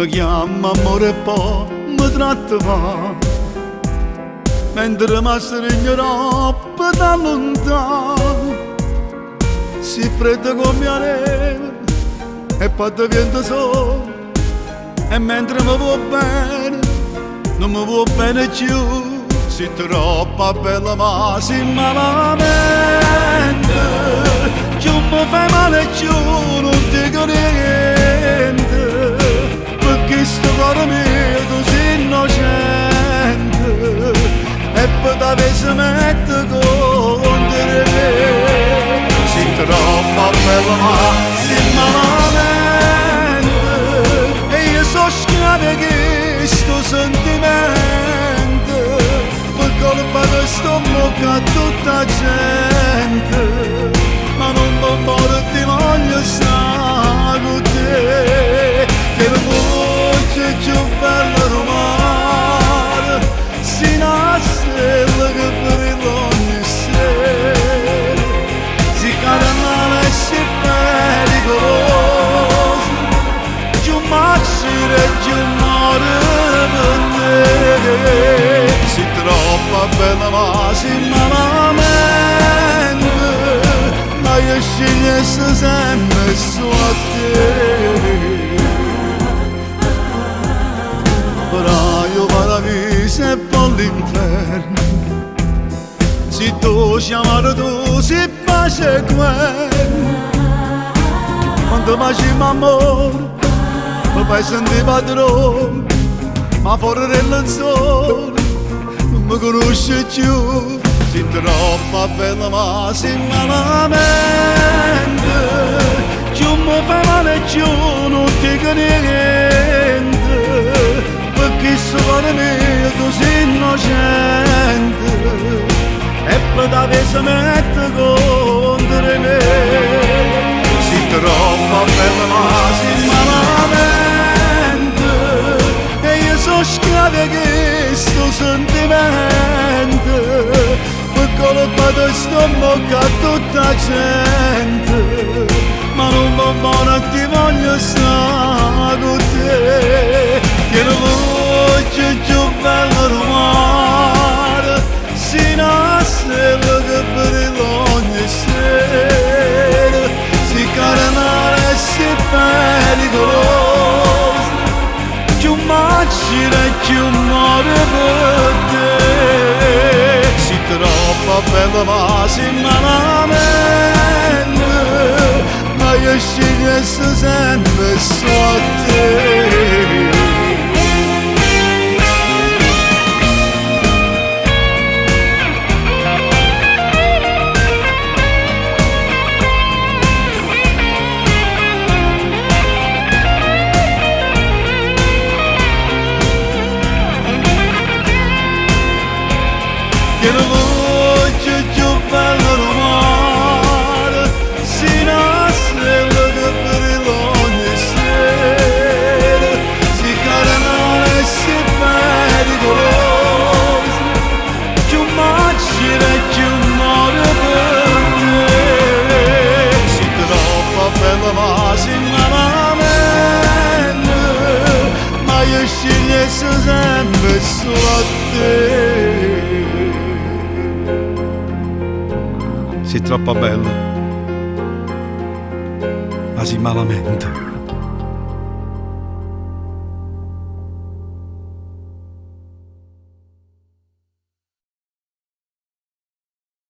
mi chiama amore e poi mi tratta male, mentre mi stringerò da lontano, si fredda come la neve e poi diventa sole, e mentre mi vuoi bene non mi vuoi bene più. Sei troppo bella ma sei malamente, più mi fai male più non dico niente, perché sto cuore mio tu sei innocente e poi t'avessi mette contro me. Sei troppo bella ma sei malamente, e io so schiave che sto sentimento, per colpa di sto bocca a tutta gente, ma non mi importa, ti voglio stare con te, che la voce più bella del mare, sino a stella che brilla ogni sera, si carnale e si pericolosa, più macchina e più muore per te. Sei troppo bella ma sei malamente, ma io scegliessi sempre su a te. Però io paradiso e poi l'inferno, se tu chiamare tu si pace quello, quando facciamo amore mi fai sentire padrone, ma fuori del lenzuolo non mi conosci più. Sei troppo bella ma sei malamente, più mi fai male più non dico niente, perché sto cuore mio tu sei innocente e poi t'avessi mette contro me. Sei troppo bella ma sei malamente, e io so schiave che sto sentimento, per colpa di sto bocca a tutta gente, ma non mi buono ti voglio stare con te, che la voce più bella del mare, sino a stella che brilla ogni sera, si carnale e si pericolosa, più macchina e più muore per te. Sei troppo bella ma sei malamente, ma io scegliessi sempre su a te. Che la voce più bella del mare, sino a stella che brilla ogni sera, si carnale e si pericolosa, più macchina e più muore per te. Sei troppo bella ma sei malamente, ma io scegliessi sempre solo a te. Sei troppo bella, ma sei malamente.